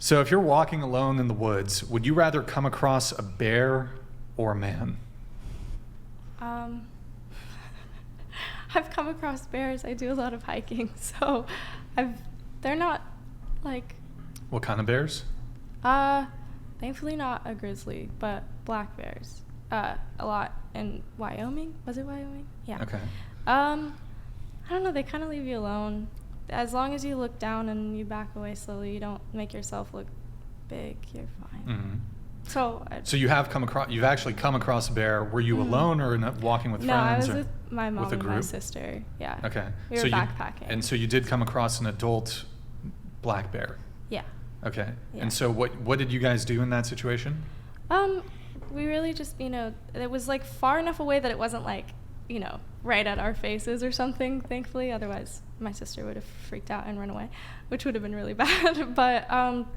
So if you're walking alone in the woods, would you rather come across a bear or a man? I've come across bears. I do a lot of hiking, so they're not like... What kind of bears? Thankfully not a grizzly, but black bears. A lot in Wyoming. Was it Wyoming? Yeah. Okay. I don't know, they kind of leave you alone. As long as you look down and you back away slowly, you don't make yourself look big, you're fine. Mm-hmm. So you've actually come across a bear. Were you alone or walking with no, friends? No, I was or with my mom with a and group? my sister. Yeah. Okay. We were backpacking. And so you did come across an adult black bear? Yeah. Okay. Yeah. And so what did you guys do in that situation? We really just, it was like far enough away that it wasn't like, right at our faces or something, thankfully. Otherwise, my sister would have freaked out and run away, which would have been really bad. But,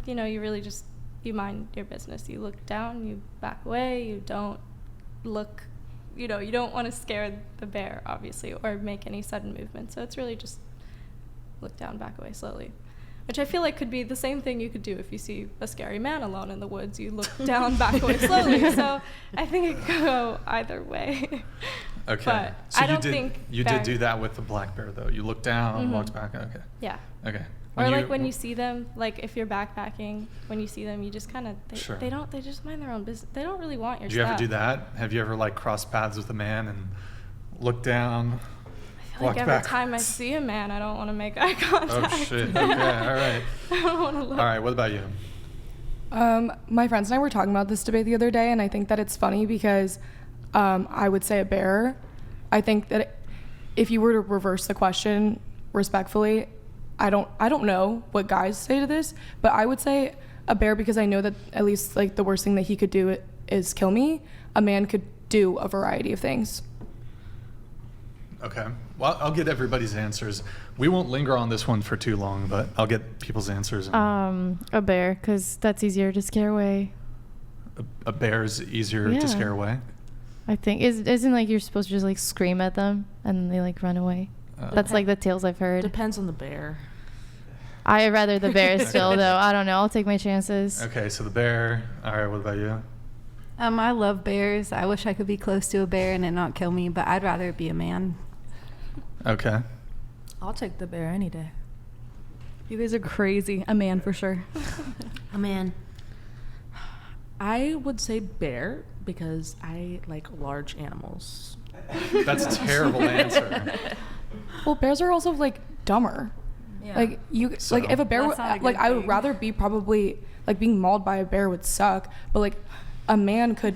you really just, you mind your business. You look down, you back away, you don't look, you don't want to scare the bear, obviously, or make any sudden movement. So it's really just look down, back away slowly. Which I feel like could be the same thing you could do if you see a scary man alone in the woods. You look down, back away slowly. So I think it could go either way. Okay. But so I don't think you did do that with the black bear, though. You looked down, walked back. Okay. Yeah. Okay. When you see them, like if you're backpacking, when you see them, you just kind of Sure. they just mind their own business. They don't really want your stuff. stuff. Do you ever do that? Have you ever crossed paths with a man and looked down? I feel like every time I see a man, I don't want to make eye contact. Oh shit! Okay, all right. I don't want to look. All right. What about you? My friends and I were talking about this debate the other day, and I think that it's funny because I would say a bear. I think that if you were to reverse the question respectfully, I don't know what guys say to this, but I would say a bear because I know that at least the worst thing that he could do is kill me. A man could do a variety of things. Okay. Well, I'll get everybody's answers. We won't linger on this one for too long, but I'll get people's answers. A bear, because that's easier to scare away. A bear's easier to scare away? I think. Isn't you're supposed to just scream at them and they run away? That's the tales I've heard. Depends on the bear. I'd rather the bear still, though. I don't know. I'll take my chances. Okay, so the bear. All right, what about you? I love bears. I wish I could be close to a bear and it not kill me, but I'd rather be a man. Okay. I'll take the bear any day. You guys are crazy. A man for sure. A man. I would say bear because I like large animals. That's a terrible answer. Well, bears are also dumber. Yeah. If a bear I would rather be probably being mauled by a bear would suck, but a man could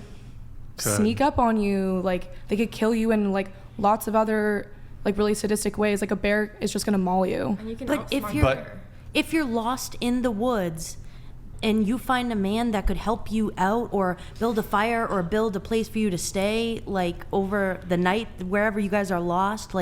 sneak up on you, they could kill you in lots of other really sadistic ways. A bear is just gonna maul you. And you can But if you're lost in the woods and you find a man that could help you out or build a fire or build a place for you to stay over the night wherever you guys are lost,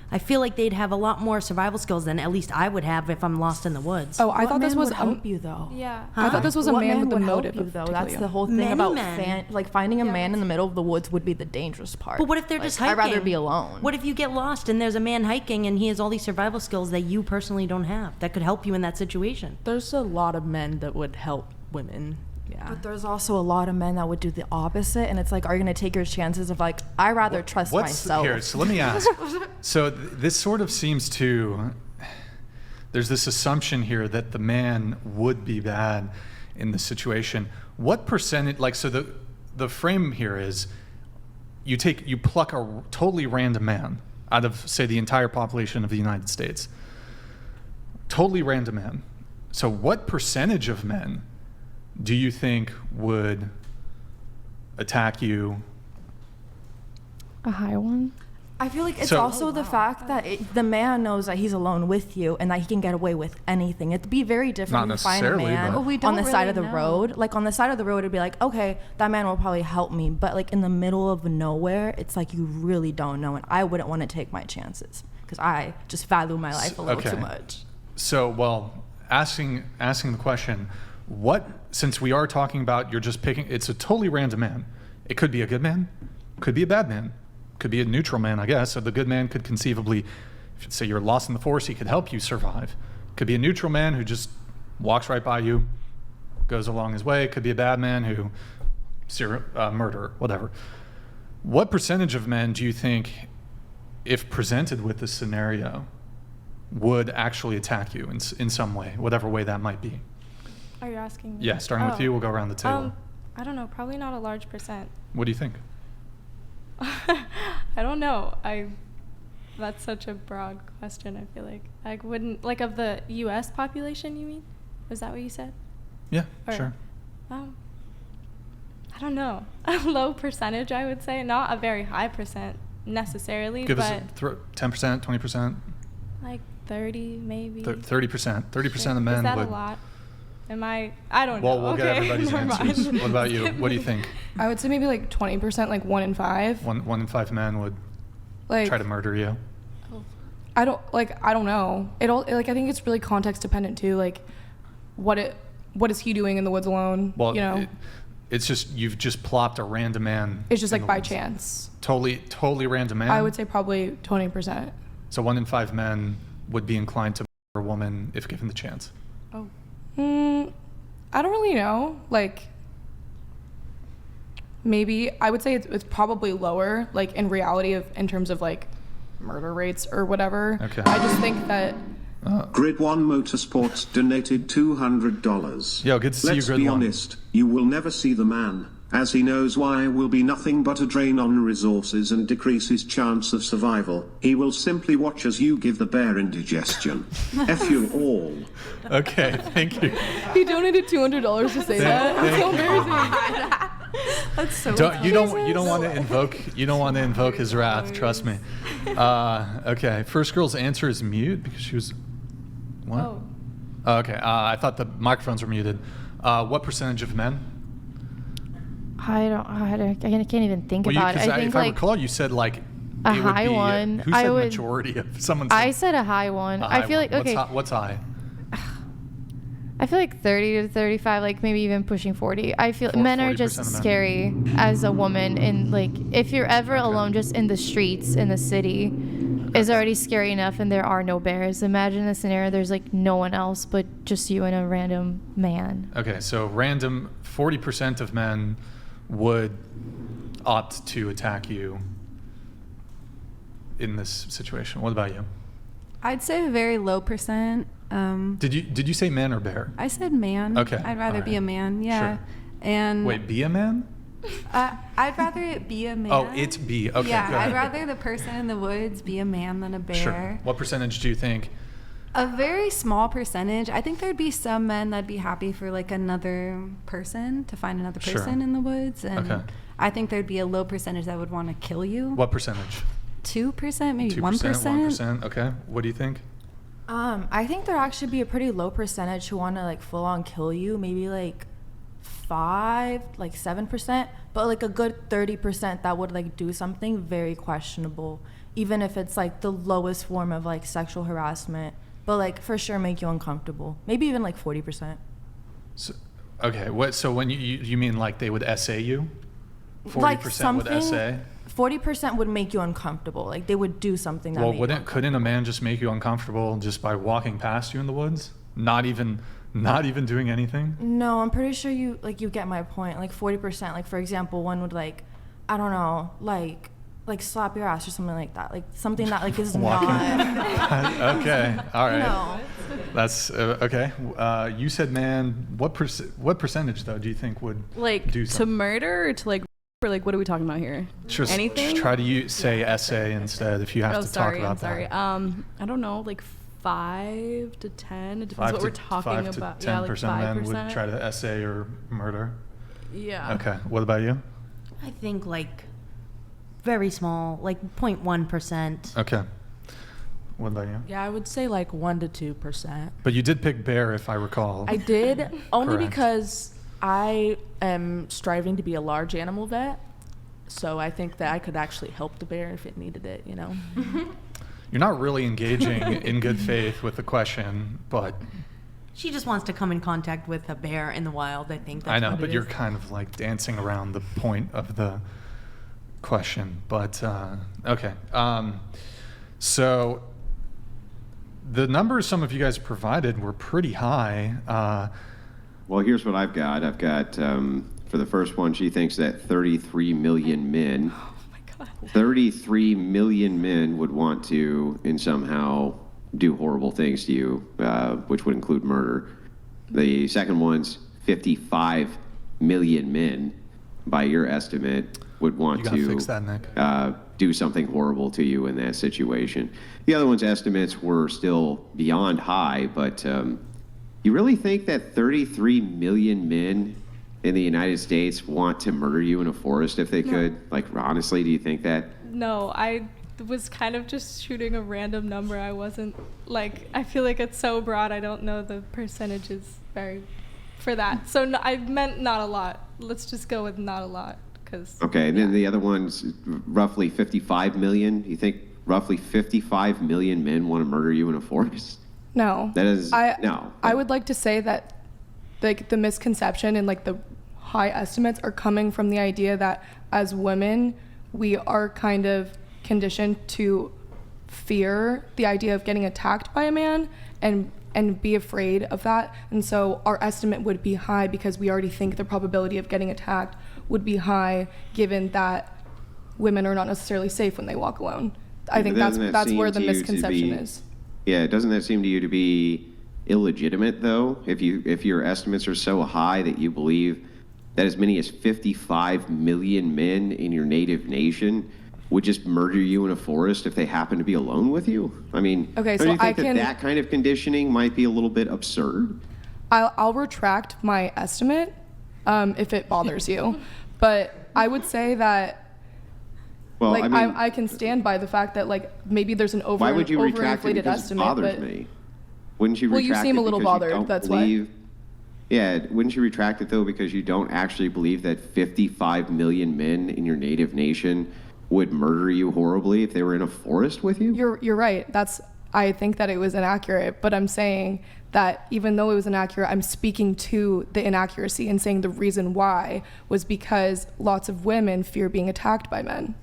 I feel like they'd have a lot more survival skills than at least I would have if I'm lost in the woods. Oh, I thought this was help you though. Yeah. I thought this was a What man with the would help motive you, of though. to That's kill you. the whole thing Many about men. finding a man in the middle of the woods would be the dangerous part. But what if they're just hiking? I'd rather be alone. What if you get lost and there's a man hiking and he has all these survival skills that you personally don't have that could help you in that situation? There's a lot of men that would help women. Yeah. But there's also a lot of men that would do the opposite, and it's are you gonna take your chances of I rather trust myself? Here, so let me ask. So this sort of seems to, there's this assumption here that the man would be bad in the situation. What percentage, so the frame here is you pluck a totally random man out of, say, the entire population of the United States. Totally random man. So what percentage of men do you think would attack you? A high one? I feel like it's So- also the fact that the man knows that he's alone with you and that he can get away with anything. It'd be very different Not if you find a necessarily, man but- Well, we on don't the side really of the know. road. On the side of the road, it'd be okay, that man will probably help me. But in the middle of nowhere, it's you really don't know. And I wouldn't want to take my chances because I just value my life a little too much. So, asking the question, since we are talking about you're just picking, it's a totally random man. It could be a good man, could be a bad man, could be a neutral man, I guess. So the good man could conceivably, if say you're lost in the forest, he could help you survive. Could be a neutral man who just walks right by you, goes along his way. Could be a bad man who, murderer, whatever. What percentage of men do you think, if presented with this scenario, would actually attack you in some way, whatever way that might be? Are you asking me? Yeah, starting with you, we'll go around the table. I don't know, probably not a large percent. What do you think? I don't know. That's such a broad question, I feel like. I wouldn't, like, of the US population, you mean? Was that what you said? Yeah, Or- sure. I don't know. A low percentage, I would say. Not a very high percent necessarily, Give us but 10%, 20%, like 30 maybe. 30%. 30% of men Is that would. a lot? I don't know. Well, we'll get Okay, everybody's never answers. mind. What about you? What do you think? I would say maybe like 20%, like 1 in 5. One in 5 men would Like try to murder you. I don't know. I think it's really context dependent too. Like what is he doing in the woods alone? Well, you know, it's just you've just plopped a random man. it's just in like the by woods. chance. Totally random man. I would say probably 20%. So 1 in 5 men would be inclined to murder a woman if given the chance. Oh. I don't really know. Like maybe I would say it's probably lower, like in reality in terms of like murder rates or whatever. Okay. I just think that Grid One Motorsports donated $200. Yo, good to see you, Let's Grid be One. honest, you will never see the man, as he knows why will be nothing but a drain on resources and decrease his chance of survival. He will simply watch as you give the bear indigestion. F you all. Okay, thank you. he donated $200 to say that. It's so embarrassing. That's so You don't want to invoke his wrath. Trust me. Okay, first girl's answer is mute because she was. What? Oh. Okay, I thought the microphones were muted. What percentage of men? I can't even think Well, about it. because I think if I like recall, you said like a it would high be, one. Who said majority of someone? I Said said a high one. a high I feel one. like okay. What's high? I feel like 30 to 35, like maybe even pushing 40. I feel men are 40% just of men. scary as a woman, and like if you're ever alone just in the streets in the city is already scary enough, and there are no bears. Imagine a scenario there's like no one else but just you and a random man. Okay, so random 40% of men would opt to attack you in this situation. What about you? I'd say a very low percent. Did you say man or bear? I said man. Okay, I'd rather be alright. a man. Yeah. Sure. And Wait, be a man? I'd rather it be a man. Oh, it's be. Okay, yeah, go ahead. I'd rather the person in the woods be a man than a bear. Sure. What percentage do you think? A very small percentage. I think there'd be some men that'd be happy for like another person to find another Sure. person in the woods, and Okay. I think there'd be a low percentage that would want to kill you. What percentage? 2%, maybe 2%, 1%. Okay. What do you think? I think there'd actually be a pretty low percentage who want to like full on kill you. Maybe like 7%, but like a good 30% that would like do something very questionable, even if it's like the lowest form of like sexual harassment, but like for sure make you uncomfortable. Maybe even like 40%. So, okay. What? So when you mean like they would essay you? 40% Like would something. essay. 40% would make you uncomfortable. Like they would do something that. Well, made you couldn't a man just make you uncomfortable just by walking past you in the woods? Not even doing anything? No, I'm pretty sure you get my point. Like 40%, like for example, one would like, I don't know, like slap your ass or something like that. Like something that like is Walking. not. Okay. All right. No. That's okay. You said man. What percentage though do you think would Like do to something? murder or to like, or like what are we talking about here? Just Anything? try to say essay instead if you have Oh, to sorry. talk about I'm sorry. that. I don't know, like 5 to 10. It depends 5 what to, we're talking 5 to about. 10% Yeah, like 5%. men would try to essay or murder. Yeah. Okay. What about you? I think like very small, like 0.1%. Okay. What about you? Yeah, I would say like 1 to 2%. But you did pick bear, if I recall. I did only Correct. because I am striving to be a large animal vet. So I think that I could actually help the bear if it needed it, you know? You're not really engaging in good faith with the question, but She just wants to come in contact with a bear in the wild. I think that's I know, what but it you're is. kind of like dancing around the point of the question. But okay. So the numbers some of you guys provided were pretty high. Well, here's what I've got. I've got, for the first one, she thinks that 33 million men, 33 million men would want to, and somehow do horrible things to you, which would include murder. The second one's 55 million men, by your estimate, would want to fix that, Nick. Do something horrible to you in that situation. The other one's estimates were still beyond high, but you really think that 33 million men in the United States want to murder you in a forest if they could? Like, honestly, do you think that? No, I was kind of just shooting a random number. I wasn't, like, I feel like it's so broad, I don't know the percentages very for that. So no, I meant not a lot. Let's just go with not a lot. Okay, and then the other one's roughly 55 million. You think roughly 55 million men want to murder you in a forest? No. That is, no. I would like to say that like the misconception and like the high estimates are coming from the idea that as women, we are kind of conditioned to fear the idea of getting attacked by a man and be afraid of that. And so our estimate would be high because we already think the probability of getting attacked would be high, given that women are not necessarily safe when they walk alone. I think that's where the misconception is. Yeah, doesn't that seem to you to be illegitimate, though? If your estimates are so high that you believe that as many as 55 million men in your native nation would just murder you in a forest if they happen to be alone with you? I mean, okay, don't so you think that kind of conditioning might be a little bit absurd? I'll retract my estimate if it bothers you. But I would say that, well, like, I mean, I can stand by the fact that, like, maybe there's an why would you retract it? overinflated Because estimate. it bothers me. Wouldn't you retract it? Well, you seem a little bothered, don't that's believe, why. Yeah, wouldn't you retract it, though, because you don't actually believe that 55 million men in your native nation would murder you horribly if they were in a forest with you? You're right. I think that it was inaccurate, but I'm saying that even though it was inaccurate, I'm speaking to the inaccuracy and saying the reason why was because lots of women fear being attacked by men.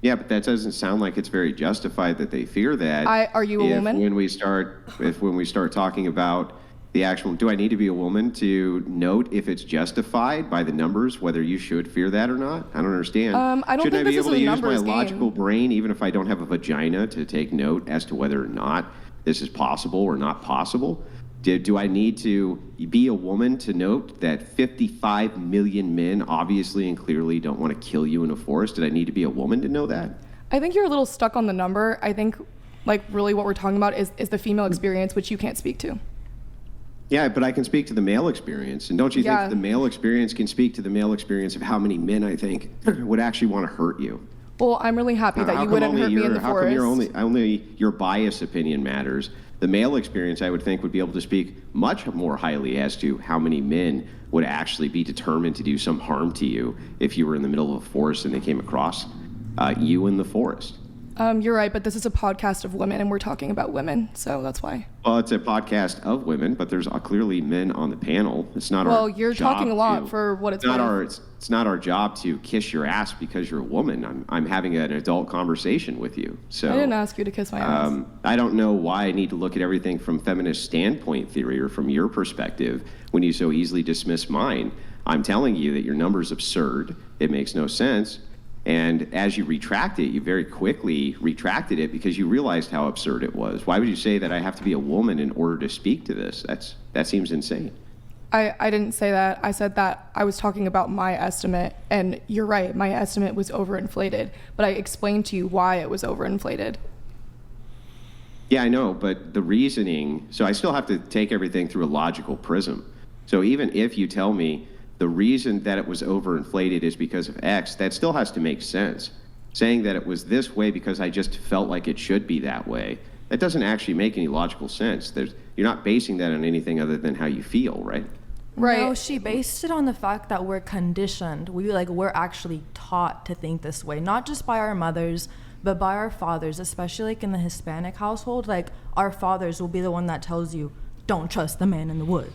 Yeah, but that doesn't sound like it's very justified that they fear that. Are you a woman? When we start talking about the actual, do I need to be a woman to note if it's justified by the numbers, whether you should fear that or not? I don't understand. I don't Shouldn't think I be this able is to a use my numbers logical game. brain, even if I don't have a vagina, to take note as to whether or not this is possible or not possible? Do I need to be a woman to note that 55 million men obviously and clearly don't want to kill you in a forest? Did I need to be a woman to know that? I think you're a little stuck on the number. I think, like, really what we're talking about is the female experience, which you can't speak to. Yeah, but I can speak to the male experience. And don't you think the male experience can speak to the male experience of how many men, I think, would actually want to hurt you? Well, I'm really happy that you wouldn't hurt me in the how forest. come only your biased opinion matters? The male experience, I would think, would be able to speak much more highly as to how many men would actually be determined to do some harm to you if you were in the middle of a forest and they came across you in the forest. You're right, but this is a podcast of women, and we're talking about women, so that's why. Well, it's a podcast of women, but there's clearly men on the panel. It's not our Well, you're job talking a lot for what it's worth. It's not our job to kiss your ass because you're a woman. I'm having an adult conversation with you. So I didn't ask you to kiss my ass. I don't know why I need to look at everything from feminist standpoint theory or from your perspective when you so easily dismiss mine. I'm telling you that your number's absurd. It makes no sense. And as you retract it, you very quickly retracted it because you realized how absurd it was. Why would you say that I have to be a woman in order to speak to this? That seems insane. I didn't say that. I said that I was talking about my estimate, and you're right, my estimate was overinflated, but I explained to you why it was overinflated. Yeah, I know, but the reasoning, so I still have to take everything through a logical prism. So even if you tell me the reason that it was overinflated is because of X, that still has to make sense. Saying that it was this way because I just felt like it should be that way, that doesn't actually make any logical sense. You're not basing that on anything other than how you feel, right? Right. No, she based it on the fact that we're conditioned. We're actually taught to think this way, not just by our mothers, but by our fathers, especially like in the Hispanic household. Like, our fathers will be the one that tells you, don't trust the man in the wood.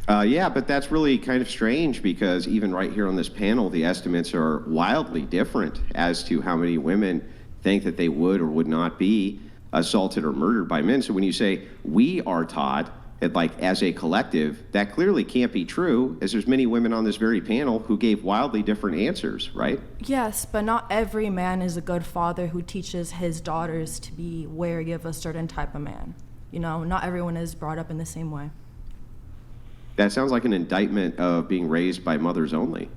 Yeah, but that's really kind of strange because even right here on this panel, the estimates are wildly different as to how many women think that they would or would not be assaulted or murdered by men. So when you say we are taught like as a collective, that clearly can't be true, as there's many women on this very panel who gave wildly different answers, right? Yes, but not every man is a good father who teaches his daughters to be wary of a certain type of man. You know, not everyone is brought up in the same way. That sounds like an indictment of being raised by mothers only.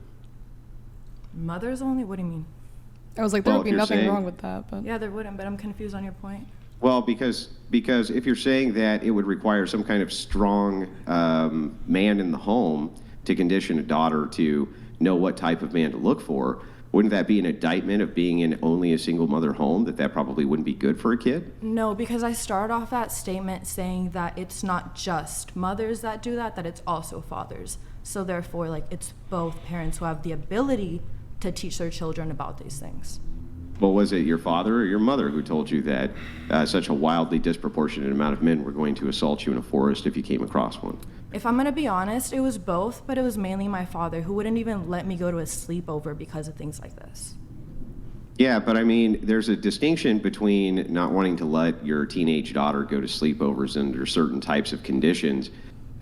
Mothers only? What do you mean? I was like, there Well, would be if you're nothing saying- wrong with that, but Yeah, there wouldn't, but I'm confused on your point. Well, because if you're saying that it would require some kind of strong man in the home to condition a daughter to know what type of man to look for, wouldn't that be an indictment of being in only a single mother home, that probably wouldn't be good for a kid? No, because I started off that statement saying that it's not just mothers that do that it's also fathers. So therefore, like, it's both parents who have the ability to teach their children about these things. Well, was it your father or your mother who told you that such a wildly disproportionate amount of men were going to assault you in a forest if you came across one? If I'm gonna be honest, it was both, but it was mainly my father who wouldn't even let me go to a sleepover because of things like this. Yeah, but I mean, there's a distinction between not wanting to let your teenage daughter go to sleepovers under certain types of conditions,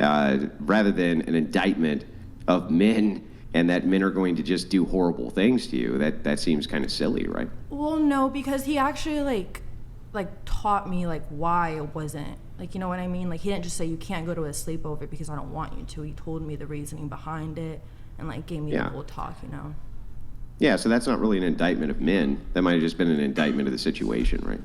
rather than an indictment of men, and that men are going to just do horrible things to you. That seems kind of silly, right? Well, no, because he actually like taught me like why it wasn't, like, you know what I mean? Like, he didn't just say you can't go to a sleepover because I don't want you to. He told me the reasoning behind it and like gave me the whole talk, you know. Yeah, so that's not really an indictment of men. That might have just been an indictment of the situation, right?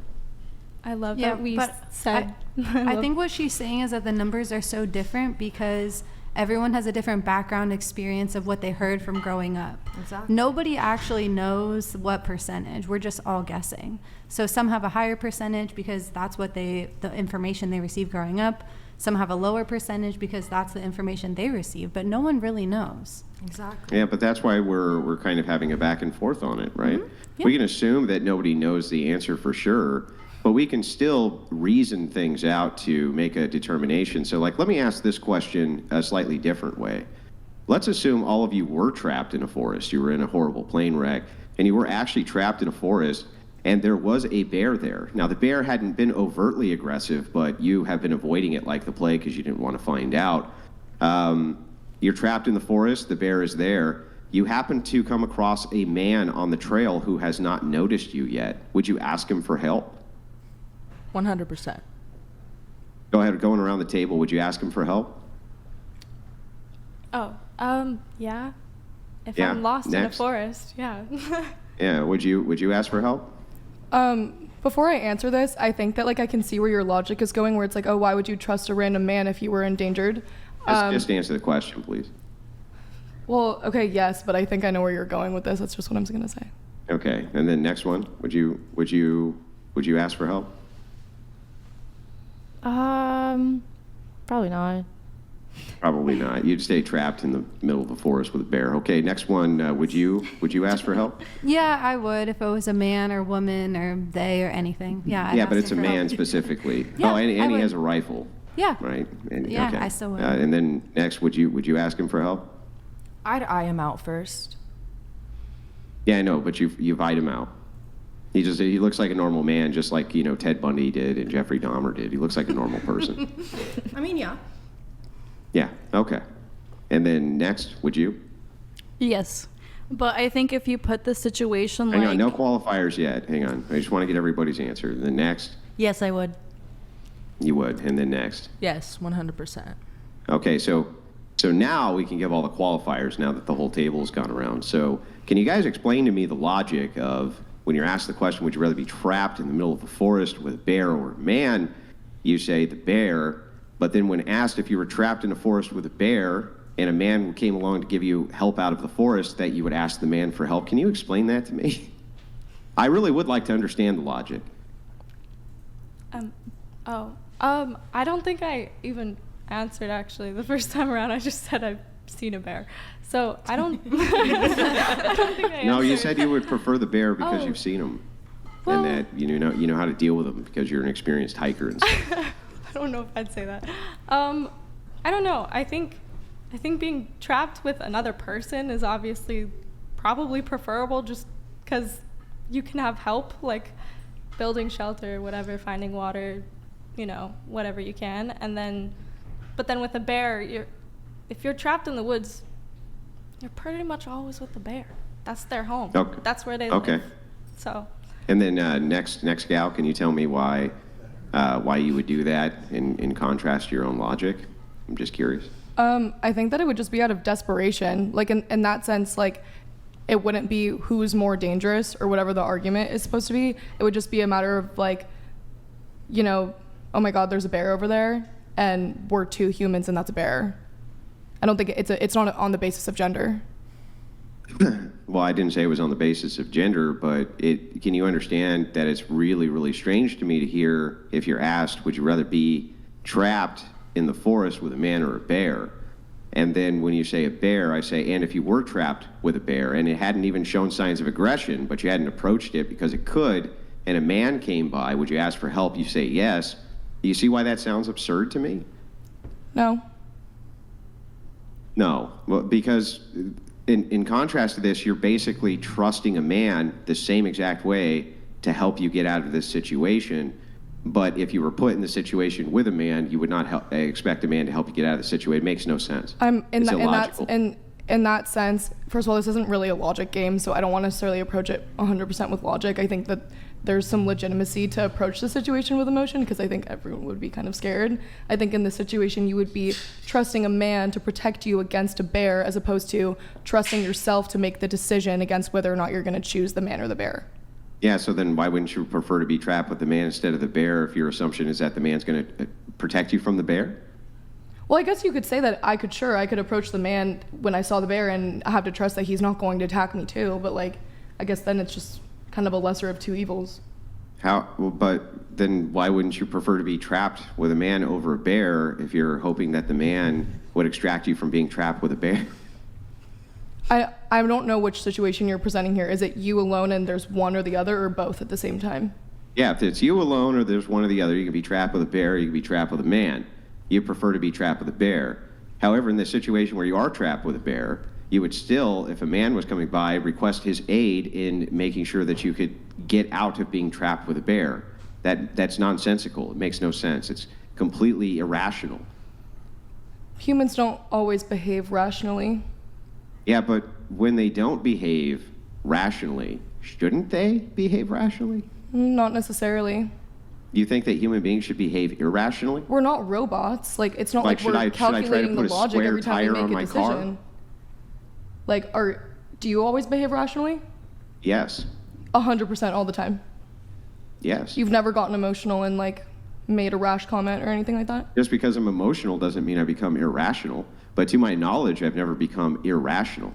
I love Yeah, that we but said. I think what she's saying is that the numbers are so different because everyone has a different background experience of what they heard from growing up. Exactly. Nobody actually knows what percentage. We're just all guessing. So some have a higher percentage because that's what the information they received growing up. Some have a lower percentage because that's the information they received, but no one really knows. Exactly. Yeah, but that's why we're kind of having a back and forth on it, right? Yeah. We can assume that nobody knows the answer for sure, but we can still reason things out to make a determination. So, like, let me ask this question a slightly different way. Let's assume all of you were trapped in a forest. You were in a horrible plane wreck, and you were actually trapped in a forest, and there was a bear there. Now, the bear hadn't been overtly aggressive, but you have been avoiding it like the plague because you didn't want to find out. You're trapped in the forest. The bear is there. You happen to come across a man on the trail who has not noticed you yet. Would you ask him for help? 100%. Go ahead, going around the table, would you ask him for help? Oh, yeah. If Yeah, I'm lost in a next. forest, yeah. Yeah, would you ask for help? before I answer this, I think that like I can see where your logic is going, where it's like, oh, why would you trust a random man if you were endangered? Just answer the question, please. Well, okay, yes, but I think I know where you're going with this. That's just what I'm gonna say. Okay, and then next one, would you ask for help? Probably not. Probably not. You'd stay trapped in the middle of the forest with a bear. Okay, next one. Would you ask for help? Yeah, I would if it was a man or woman or they or anything. Yeah. I'd Yeah, ask but it's a him for man help. specifically. Yeah, oh, and I he would. has a rifle. Yeah. Right. And, Yeah, okay. I still would. And then next, would you ask him for help? I'd eye him out first. Yeah, I know, but you've eyed him out. He looks like a normal man, just like Ted Bundy did and Jeffrey Dahmer did. He looks like a normal person. I mean, yeah. Yeah. Okay. And then next, would you? Yes. But I think if you put the situation Hang like... on, no qualifiers yet. Hang on. I just want to get everybody's answer. And then next, Yes, I would. you would. And then next. Yes, 100%. Okay, so now we can give all the qualifiers now that the whole table has gone around. So can you guys explain to me the logic of when you're asked the question, would you rather be trapped in the middle of the forest with a bear or a man, you say the bear, but then when asked if you were trapped in a forest with a bear and a man came along to give you help out of the forest, that you would ask the man for help. Can you explain that to me? I really would like to understand the logic. I don't think I even answered actually the first time around. I just said I've seen a bear. So I don't I don't think I answered. No, you said you would prefer the bear because Oh. you've seen him. Well- And that you know how to deal with them because you're an experienced hiker and stuff. I don't know if I'd say that. I don't know. I think being trapped with another person is obviously probably preferable just because you can have help, like building shelter, whatever, finding water, whatever you can. And then But then with a bear, if you're trapped in the woods, you're pretty much always with the bear. That's their home. Okay. That's where they Okay. live. So. And then next gal, can you tell me why you would do that in contrast to your own logic? I'm just curious. I think that it would just be out of desperation. Like in that sense, like it wouldn't be who's more dangerous or whatever the argument is supposed to be. It would just be a matter of like, oh my God, there's a bear over there, and we're two humans and that's a bear. I don't think it's not on the basis of gender. Well, I didn't say it was on the basis of gender, but can you understand that it's really, really strange to me to hear if you're asked, would you rather be trapped in the forest with a man or a bear? And then when you say a bear, I say, and if you were trapped with a bear and it hadn't even shown signs of aggression, but you hadn't approached it because it could, and a man came by, would you ask for help? You say yes. Do you see why that sounds absurd to me? No. No. Well, because in contrast to this, you're basically trusting a man the same exact way to help you get out of this situation. But if you were put in the situation with a man, you would not expect a man to help you get out of the situation. It makes no sense. It's illogical. In that sense, first of all, this isn't really a logic game, so I don't want to necessarily approach it 100% with logic. I think that there's some legitimacy to approach the situation with emotion, because I think everyone would be kind of scared. I think in this situation, you would be trusting a man to protect you against a bear, as opposed to trusting yourself to make the decision against whether or not you're going to choose the man or the bear. Yeah, so then why wouldn't you prefer to be trapped with the man instead of the bear if your assumption is that the man's going to protect you from the bear? Well, I guess you could say that I could approach the man when I saw the bear and I have to trust that he's not going to attack me too, but like, I guess then it's just kind of a lesser of two evils. But then why wouldn't you prefer to be trapped with a man over a bear if you're hoping that the man would extract you from being trapped with a bear? I don't know which situation you're presenting here. Is it you alone and there's one or the other, or both at the same time? Yeah, if it's you alone or there's one or the other, you can be trapped with a bear, you can be trapped with a man. You prefer to be trapped with a bear. However, in the situation where you are trapped with a bear, you would still, if a man was coming by, request his aid in making sure that you could get out of being trapped with a bear. That's nonsensical. It makes no sense. It's completely irrational. Humans don't always behave rationally. Yeah, but when they don't behave rationally, shouldn't they behave rationally? Not necessarily. You think that human beings should behave irrationally? We're not robots. Like, it's not like we're calculating the logic every time we make a decision. Like, do you always behave rationally? Yes. 100% all the time? Yes. You've never gotten emotional and like made a rash comment or anything like that? Just because I'm emotional doesn't mean I become irrational. But to my knowledge, I've never become irrational.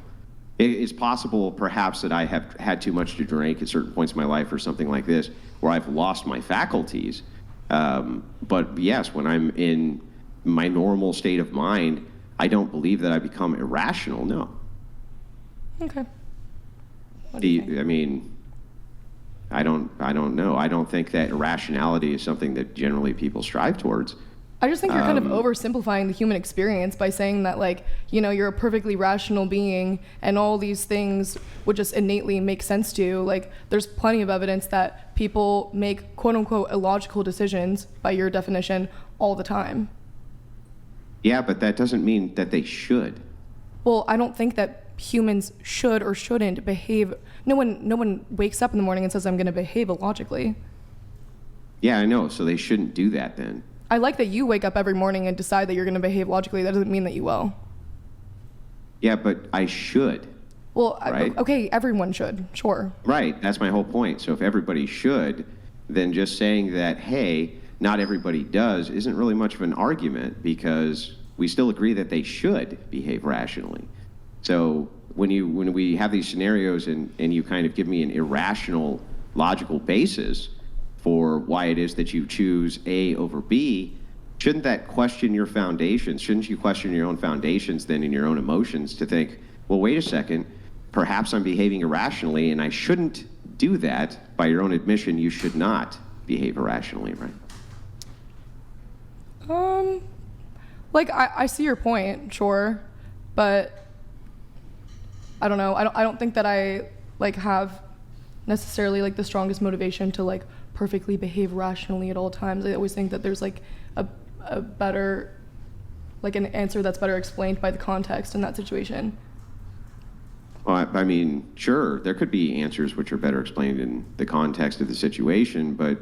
It's possible, perhaps, that I have had too much to drink at certain points in my life or something like this, where I've lost my faculties. But yes, when I'm in my normal state of mind, I don't believe that I become irrational, no. Okay. I mean, I don't know. I don't think that irrationality is something that generally people strive towards. I just think you're kind of oversimplifying the human experience by saying that, like, you're a perfectly rational being and all these things would just innately make sense to you. Like, there's plenty of evidence that people make quote unquote illogical decisions, by your definition, all the time. Yeah, but that doesn't mean that they should. Well, I don't think that humans should or shouldn't behave. No one wakes up in the morning and says, I'm going to behave illogically. Yeah, I know. So they shouldn't do that then. I like that you wake up every morning and decide that you're going to behave logically. That doesn't mean that you will. Yeah, but I should. Well, right? Okay, everyone should, sure. Right, that's my whole point. So if everybody should, then just saying that, hey, not everybody does, isn't really much of an argument, because we still agree that they should behave rationally. So when we have these scenarios and you kind of give me an irrational logical basis for why it is that you choose A over B, shouldn't that question your foundations? Shouldn't you question your own foundations then in your own emotions to think, well, wait a second, perhaps I'm behaving irrationally and I shouldn't do that. By your own admission, you should not behave irrationally, right? Like, I see your point, sure, but I don't know. I don't think that I like have necessarily like the strongest motivation to like perfectly behave rationally at all times. I always think that there's like a better like an answer that's better explained by the context in that situation. Well, I mean, sure, there could be answers which are better explained in the context of the situation, but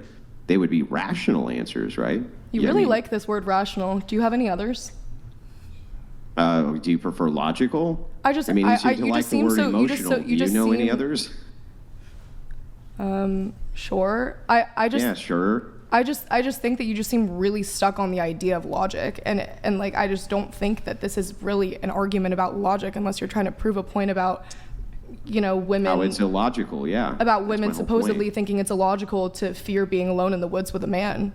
they would be rational answers, right? You Yeah, I really mean, like this word rational. Do you have any others? Do you prefer logical? I just- I mean, you seem to you like just the seem word so- you emotional. just so- you Do you just know any seem- others? Sure. I just Yeah, sure. I just think that you just seem really stuck on the idea of logic, and like I just don't think that this is really an argument about logic unless you're trying to prove a point about, you know, women. Oh, it's illogical, yeah. About That's women my whole supposedly point. thinking it's illogical to fear being alone in the woods with a man.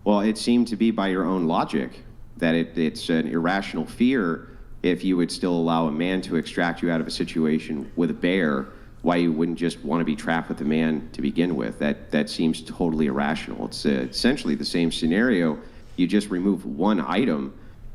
Well, it seemed to be by your own logic that it's an irrational fear if you would still allow a man to extract you out of a situation with a bear, why you wouldn't just want to be trapped with a man to begin with. That seems totally irrational. It's essentially the same scenario. You just remove one item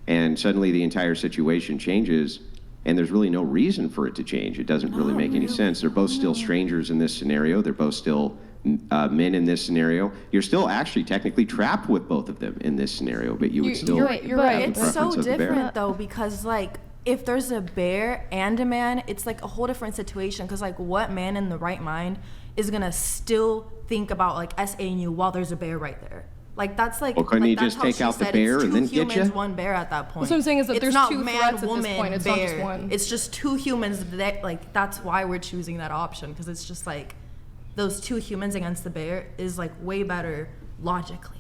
and suddenly the entire situation changes, and there's really no reason for it to change. It doesn't really make any sense. They're both still strangers in this scenario. They're both still men in this scenario. You're still actually technically trapped with both of them in this scenario, but you would still You're right. You're have right. the It's so preference of the bear. different though, because like if there's a bear and a man, it's like a whole different situation. Because like, what man in the right mind is gonna still think about like SAing you while there's a bear right there? Like that's like. Well, couldn't like, he that's just how take she out the said bear it's and two then get humans, ya? one bear at that point. What I'm saying is that It's there's not two man, threats at this woman, point. It's not just bear. one. It's just two humans. That like that's why we're choosing that option, because it's just like those two humans against the bear is like way better logically.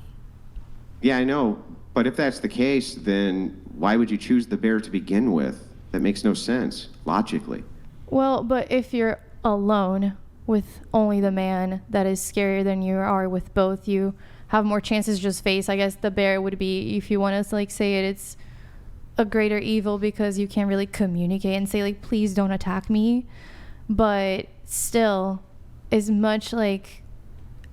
Yeah, I know. But if that's the case, then why would you choose the bear to begin with? That makes no sense, logically. Well, but if you're alone with only the man, that is scarier than you are with both. You have more chances to just face. I guess the bear would be, if you want to like say it, it's a greater evil because you can't really communicate and say like, please don't attack me. But still, is much like,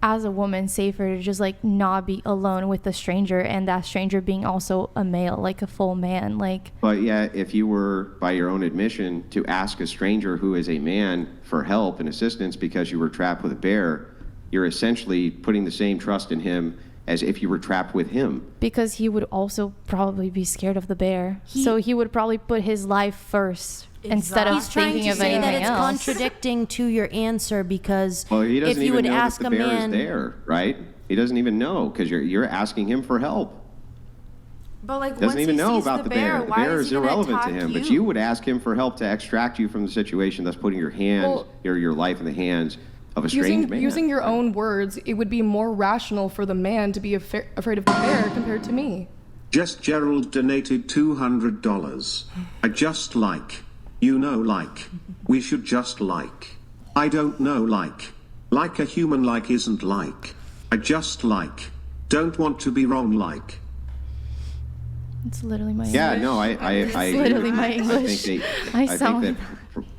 as a woman, safer to just like not be alone with a stranger, and that stranger being also a male, like a full man. Like, But yeah, if you were, by your own admission, to ask a stranger who is a man for help and assistance because you were trapped with a bear, you're essentially putting the same trust in him as if you were trapped with him. because he would also probably be scared of the bear, so he would probably put his life first instead of He's trying thinking to of say anything that it's else. contradicting to your answer because Well, he doesn't if you even would know ask that the a bear man, is there, right? He doesn't even know because you're asking him for help. But like Doesn't once even he know sees about the bear. The why bear is is he gonna irrelevant to attack him. But you would ask him for help to extract you from the situation, thus putting your hands, Well, your life in the hands of a strange man. Using your own words, it would be more rational for the man to be afraid of the bear compared to me. Just Gerald donated $200. I just like. You know, like. We should just like. I don't know, like. Like a human like isn't like. I just like. Don't want to be wrong, like. It's literally my Yeah, English. no, I agree literally with my you. English. I think that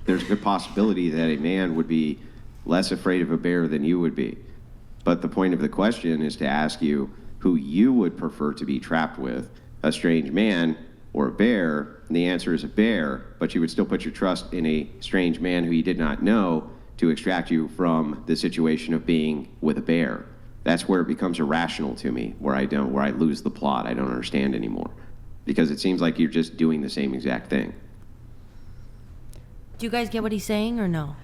there's a good possibility that a man would be less afraid of a bear than you would be. But the point of the question is to ask you who you would prefer to be trapped with, a strange man or a bear, and the answer is a bear, but you would still put your trust in a strange man who you did not know to extract you from the situation of being with a bear. That's where it becomes irrational to me, where I lose the plot. I don't understand anymore. Because it seems like you're just doing the same exact thing. do you guys get what he's saying or no?